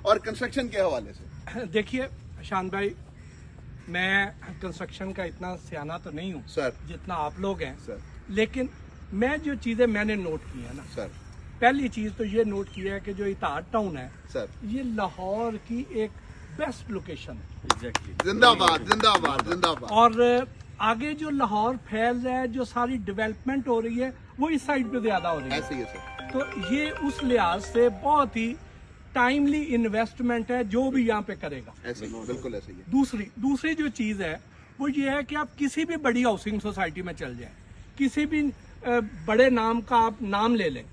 और कंस्ट्रक्शन के हवाले से? देखिए शान भाई, मैं कंस्ट्रक्शन का इतना सियाना तो नहीं हूँ सर जितना आप लोग हैं सर, लेकिन मैं जो चीजें मैंने नोट की है ना सर पहली चीज तो ये नोट किया है कि जो इताद टाउन है सर, ये लाहौर की एक बेस्ट लोकेशन है। जिंदाबाद जिंदाबाद जिंदाबाद। और आगे जो लाहौर फैल रहा है, जो सारी डेवलपमेंट हो रही है, वो इस साइड पे ज्यादा हो रही है। ऐसे ही है सर। तो ये उस लिहाज से बहुत ही टाइमली इन्वेस्टमेंट है जो भी यहाँ पे करेगा। ऐसे ही, बिल्कुल ऐसे ही है। दूसरी जो चीज है वो ये है कि आप किसी भी बड़ी हाउसिंग सोसाइटी में चल जाएं, किसी भी बड़े नाम का आप नाम ले लें,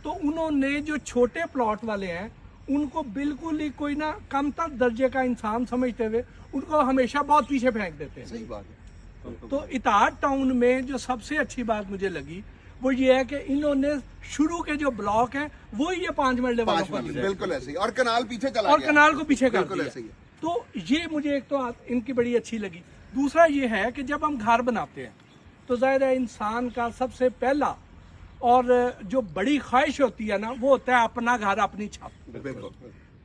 तो उन्होंने जो छोटे प्लॉट वाले हैं उनको बिल्कुल ही कोई ना कमतर दर्जे का इंसान समझते हुए उनको हमेशा बहुत पीछे फेंक देते हैं। सही बात है। तो इताद टाउन में जो सबसे अच्छी बात मुझे लगी वो ये है कि इन्होंने शुरू के जो ब्लॉक हैं वो ये 5 मरले वालों पर दिए। बिल्कुल ऐसे ही। और कनाल पीछे चला और गया। कनाल को पीछे कर बिल्कुल दिया। ऐसे ही है। तो ये मुझे एक तो इनकी बड़ी अच्छी लगी। दूसरा ये है कि जब हम घर बनाते हैं तो जाहिर है इंसान का सबसे पहला और जो बड़ी ख्वाहिश होती है ना वो होता है अपना घर अपनी छत। बिल्कुल।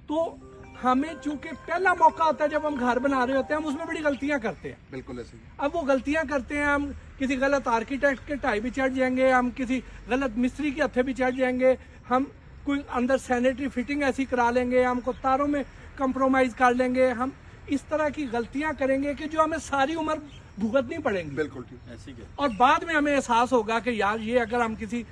तो हमें चूंकि पहला मौका आता है जब हम घर बना रहे होते हैं, हम उसमें बड़ी गलतियां करते हैं। बिल्कुल ऐसे ही। अब वो गलतियां करते हैं, हम किसी गलत आर्किटेक्ट के टाई भी चढ़ जाएंगे, हम किसी गलत मिस्त्री के हत्थे भी चढ़ जाएंगे, हम कोई अंदर सैनिटरी फिटिंग ऐसी करा लेंगे, हमको तारों में कंप्रोमाइज कर लेंगे, हम इस तरह की गलतियां करेंगे कि जो हमें सारी उम्र भुगतनी पड़ेंगी। बिल्कुल ठीक। और बाद में हमें एहसास होगा कि यार ये अगर हम किसी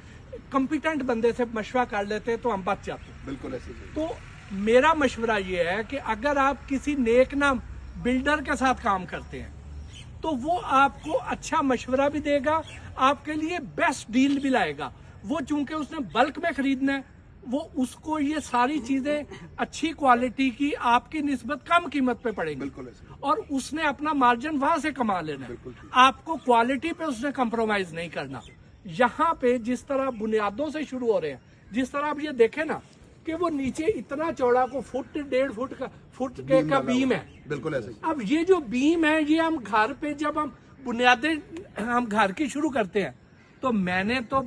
कॉम्पिटेंट बंदे से मशवरा कर लेते तो हम बच जाते। बिल्कुल ऐसे ही। तो मेरा मशवरा ये है कि अगर आप किसी नेक नाम बिल्डर के साथ काम करते हैं तो वो आपको अच्छा मशवरा भी देगा, आपके लिए बेस्ट डील भी लाएगा। वो चूंकि उसने बल्क में खरीदना है, वो उसको ये सारी चीजें अच्छी क्वालिटी की आपकी निस्बत कम कीमत पे पड़ेगी। बिल्कुल ऐसे ही। और उसने अपना मार्जिन वहां से कमा लेना है। आपको क्वालिटी पे उसने कंप्रोमाइज नहीं करना। यहाँ पे जिस तरह बुनियादों से शुरू हो रहे हैं, जिस तरह आप ये देखें ना कि वो नीचे इतना चौड़ा को फुट 1.5 फुट का बीम है। बिल्कुल ऐसे ही। अब ये जो बीम है ये हम घर पे जब हम बुनियादें हम घर की शुरू करते हैं तो मैंने तो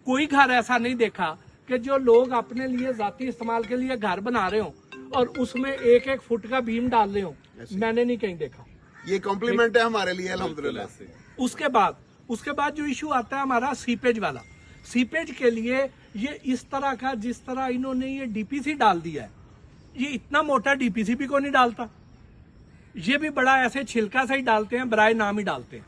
कोई घर ऐसा नहीं देखा कि जो लोग अपने लिए जाती इस्तेमाल के लिए घर बना रहे हो और उसमें 1-1 फुट का बीम डाल रहे हो। मैंने नहीं कहीं देखा। ये कॉम्प्लीमेंट है हमारे लिए अल्हम्दुलिल्लाह। उसके बाद जो इशू आता है हमारा सीपेज वाला, सीपेज के लिए ये इस तरह का जिस तरह इन्होंने ये डीपीसी डाल दिया है, ये इतना मोटा डीपीसी भी को नहीं डालता, ये भी बड़ा ऐसे छिलका सा ही डालते हैं, बराए नाम ही डालते हैं।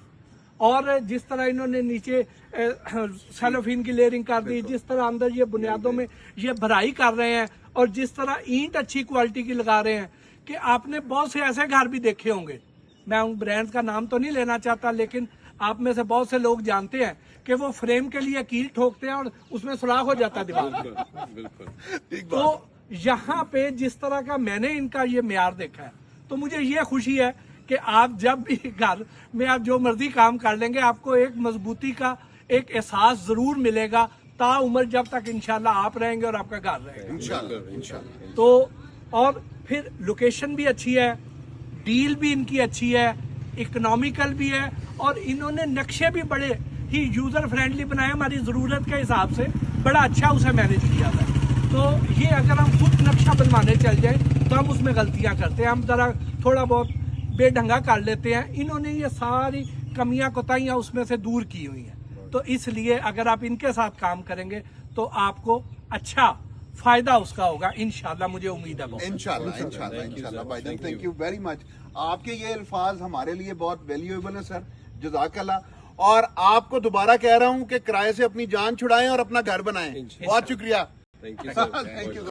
और जिस तरह इन्होंने नीचे सेलोफिन की लेयरिंग कर दी, जिस तरह अंदर ये बुनियादों में ये भराई कर रहे हैं और जिस तरह ईंट अच्छी क्वालिटी की लगा रहे हैं कि आपने बहुत से ऐसे घर भी देखे होंगे, मैं उन ब्रांड्स का नाम तो नहीं लेना चाहता, लेकिन आप में से बहुत से लोग जानते हैं कि वो फ्रेम के लिए कील ठोकते हैं और उसमें सुराख हो जाता है दीवार। बिल्कुल। तो यहाँ पे जिस तरह का मैंने इनका ये म्यार देखा है तो मुझे ये खुशी है कि आप जब भी घर में आप जो मर्जी काम कर लेंगे आपको एक मजबूती का एक एहसास जरूर मिलेगा ताउम्र, जब तक इंशाल्लाह आप रहेंगे और आपका घर रहेगा इंशाल्लाह। तो और फिर लोकेशन भी अच्छी है, डील भी इनकी अच्छी है, इकोनॉमिकल भी है और इन्होंने नक्शे भी बड़े ही यूजर फ्रेंडली बनाए, हमारी जरूरत के हिसाब से बड़ा अच्छा उसे मैनेज किया है। तो ये अगर हम खुद नक्शा बनवाने चल जाए तो हम उसमें गलतियां करते हैं, हम जरा थोड़ा बहुत बेढंगा कर लेते हैं। इन्होंने ये सारी कमियां कोताहियां उसमें से दूर की हुई हैं। तो इसलिए अगर आप इनके साथ काम करेंगे तो आपको अच्छा फायदा उसका होगा इंशाल्लाह, मुझे उम्मीद है। इंशाल्लाह भाईजान, थैंक यू वेरी मच। आपके ये अल्फाज हमारे लिए बहुत वैल्यूएबल है सर, जज़ाकल्लाह। और आपको दोबारा कह रहा हूँ कि किराए से अपनी जान छुड़ाएं और अपना घर बनाएं। बहुत शुक्रिया। Thank you.